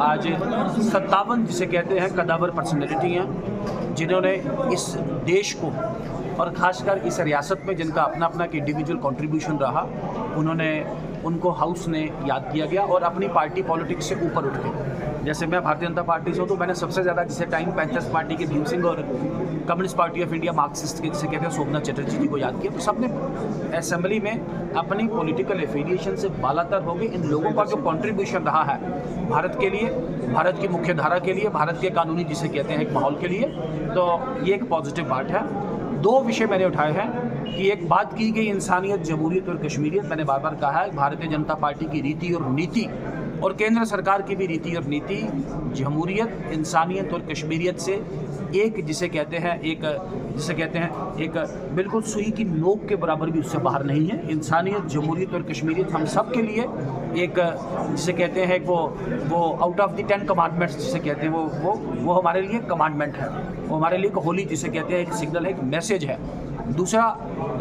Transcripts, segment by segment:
आज 57 जिसे कहते हैं कदावर पर्सनैलिटी हैं जिन्होंने इस देश को और ख़ासकर इस रियासत में जिनका अपना अपना इंडिविजुअल कंट्रीब्यूशन रहा, उनको हाउस ने याद किया गया और अपनी पार्टी पॉलिटिक्स से ऊपर उठ के, जैसे मैं भारतीय जनता पार्टी से हूँ तो मैंने सबसे ज़्यादा जिसे टाइम पैंथर्स पार्टी के भीम सिंह और communist party of India Marxist के जिसे कहते हैं शोभना चटर्जी जी को याद किया। तो सबने असेंबली में अपनी पॉलिटिकल एफिलिएशन से बालातर हो गए इन लोगों का जो कंट्रीब्यूशन रहा है भारत के लिए, भारत की मुख्य धारा के लिए, भारत के कानूनी जिसे कहते हैं एक माहौल के लिए, तो ये एक पॉजिटिव बात है। दो विषय मैंने उठाए हैं कि एक बात की गई इंसानियत, जमहूरियत और कश्मीरियत। मैंने बार बार कहा है भारतीय जनता पार्टी की रीति और नीति और केंद्र सरकार की भी रीति और नीति जमहूरियत, इंसानियत और कश्मीरियत से एक जिसे कहते हैं एक बिल्कुल सुई की नोक के बराबर भी उससे बाहर नहीं है। इंसानियत, जमहूरियत और कश्मीरियत हम सब के लिए एक जिसे कहते हैं वो आउट ऑफ द 10 कमांडमेंट्स जिसे कहते हैं वो हमारे लिए कमांडमेंट है, वो हमारे लिए होली जिसे कहते हैं एक सिग्नल है, एक मैसेज है। दूसरा,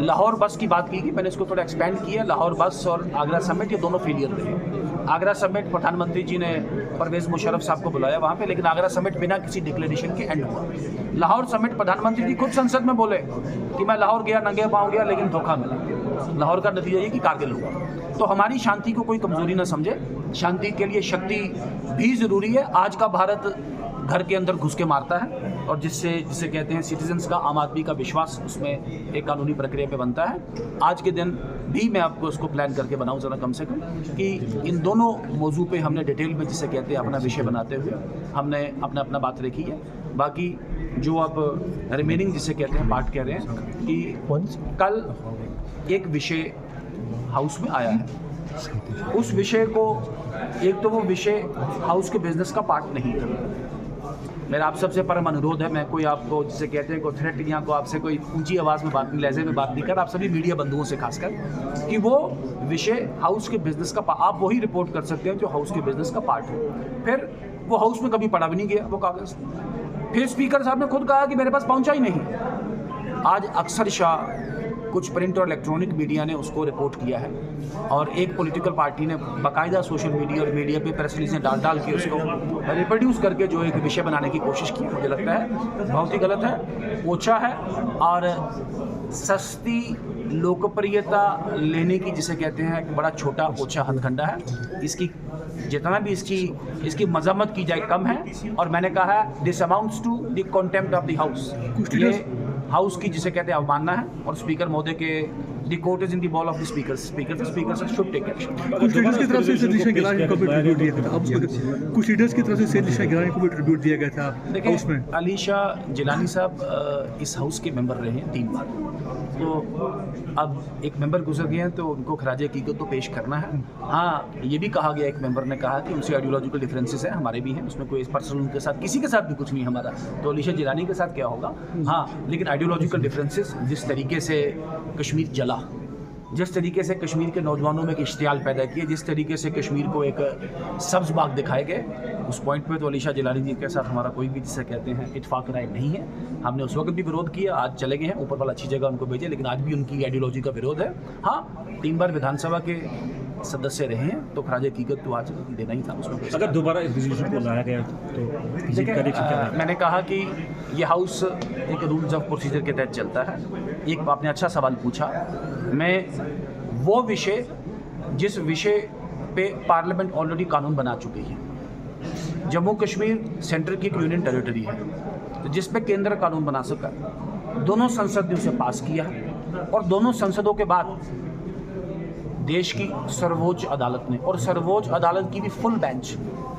लाहौर बस की बात की गई, मैंने इसको थोड़ा एक्सपेंड किया। लाहौर बस और आगरा समिट ये दोनों फेलियर रहे। आगरा समिट प्रधानमंत्री जी ने परवेज़ मुशर्रफ साहब को बुलाया वहाँ पे, लेकिन आगरा समिट बिना किसी डिक्लेरेशन के एंड हुआ। लाहौर समिट प्रधानमंत्री जी खुद संसद में बोले कि मैं लाहौर गया, नंगे पाँव गया, लेकिन धोखा मिला। लाहौर का नतीजा ये कि कारगिल हुआ। तो हमारी शांति को कोई कमजोरी ना समझे, शांति के लिए शक्ति भी ज़रूरी है। आज का भारत घर के अंदर घुस के मारता है और जिसे कहते हैं सिटीजन्स का, आम आदमी का विश्वास उसमें एक कानूनी प्रक्रिया पे बनता है। आज के दिन भी मैं आपको उसको प्लान करके बनाऊँ ज़रा कम से कम कि इन दोनों मौजू पे हमने डिटेल में जिसे कहते हैं अपना विषय बनाते हुए हमने अपना बात रखी है। बाकी जो आप रिमेनिंग जिसे कहते हैं पार्ट कह रहे हैं कि कल एक विषय हाउस में आया है, उस विषय को एक तो वो विषय हाउस के बिजनेस का पार्ट नहीं है। मेरा आप सबसे परम अनुरोध है, मैं कोई आपको जिसे कहते हैं कोई थ्रेट या को आपसे कोई ऊंची आवाज़ में बात नहीं, लहजे में बात नहीं कर, आप सभी मीडिया बंधुओं से खासकर कि वो विषय हाउस के बिजनेस का आप वही रिपोर्ट कर सकते हैं जो हाउस के बिजनेस का पार्ट हो। फिर वो हाउस में कभी पढ़ा भी नहीं गया वो कागज़। फिर स्पीकर साहब ने खुद कहा कि मेरे पास पहुँचा ही नहीं। आज अक्सरशाह कुछ प्रिंट और इलेक्ट्रॉनिक मीडिया ने उसको रिपोर्ट किया है और एक पॉलिटिकल पार्टी ने बाकायदा सोशल मीडिया और मीडिया पे प्रेस रिलीजें डाल के उसको रिप्रोड्यूस करके जो एक विषय बनाने की कोशिश की। मुझे लगता है बहुत ही गलत है, ओछा है और सस्ती लोकप्रियता लेने की जिसे कहते हैं एक बड़ा छोटा ओछा हथकंडा है। इसकी जितना भी इसकी मजम्मत की जाए कम है। और मैंने कहा है this amounts to the contempt of the house, ये हाउस की जिसे कहते हैं अवमानना है और स्पीकर महोदय के the court is in the ball of the speaker should take action. कुछ लीडर्स की तरफ से निशा गिलानी को भी ट्रिब्यूट दिया गया था, कुछ लीडर्स की तरफ से निशा गिलानी को भी ट्रिब्यूट दिया गया था हाउस में। अलीशा जिलानी साहब इस हाउस के मेंबर रहे हैं 3 बार, तो अब एक मेंबर गुजर गए हैं तो उनको खराज हकीकत तो पेश करना है। हाँ, ये भी कहा गया, एक मेंबर ने कहा कि उनसे आइडियोलॉजिकल डिफरेंसेस हैं, हमारे भी हैं, उसमें कोई पर्सनल उनके साथ किसी के साथ भी कुछ नहीं हमारा, तो अलीशा जिलानी के साथ क्या होगा। हाँ, लेकिन आइडियोलॉजिकल डिफरेंसेस, जिस तरीके से कश्मीर जला, जिस तरीके से कश्मीर के नौजवानों में एक इश्तियाल पैदा किए, जिस तरीके से कश्मीर को एक सब्ज बाग दिखाए गए, उस पॉइंट पे तो अलीशा जिलानी जी के साथ हमारा कोई भी जिसे कहते हैं इत्फाक राय नहीं है। हमने उस वक्त भी विरोध किया, आज चले गए हैं, ऊपर वाला अच्छी जगह उनको भेजे, लेकिन आज भी उनकी आइडियोलॉजी का विरोध है। हाँ, 3 बार विधानसभा के सदस्य रहे हैं तो खराज हकीकत तो आज देना ही था उसमें। अगर दोबारा इस डिसीजन को लाया गया तो मैंने कहा कि ये हाउस एक रूल्स ऑफ प्रोसीजर के तहत चलता है। एक आपने अच्छा सवाल पूछा, मैं वो विषय जिस विषय पे पार्लियामेंट ऑलरेडी कानून बना चुकी है, जम्मू कश्मीर सेंटर की एक यूनियन टेरिटरी है, तो जिस पे केंद्र कानून बना सका, दोनों संसद ने उसे पास किया और दोनों संसदों के बाद देश की सर्वोच्च अदालत ने, और सर्वोच्च अदालत की भी फुल बेंच,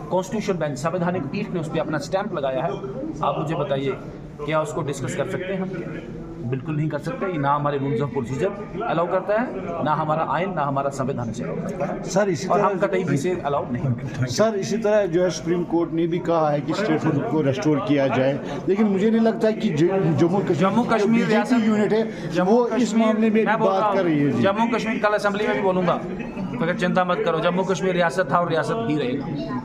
कॉन्स्टिट्यूशन बेंच, संवैधानिक पीठ ने उस पर अपना स्टैंप लगाया है। आप मुझे बताइए क्या उसको डिस्कस कर सकते हैं हम? बिल्कुल नहीं कर सकते। ये ना हमारे रूल्स ऑफ प्रोसीजर अलाउ करता है, ना हमारा आइन, ना हमारा संविधान से अलाउ करता है सर। इसी और तरह हम कतई भी इसे अलाउ नहीं करते। सर, इसी तरह जो है सुप्रीम कोर्ट ने भी कहा है कि स्टेटहुड को रेस्टोर किया जाए, लेकिन मुझे नहीं लगता कि जम्मू कश्मीर यूनिट है वो इस मामले में बात कर रही है। जम्मू कश्मीर कल असेंबली में भी बोलूँगा, मगर चिंता मत करो, जम्मू कश्मीर रियासत था और रियासत ही रहेगा।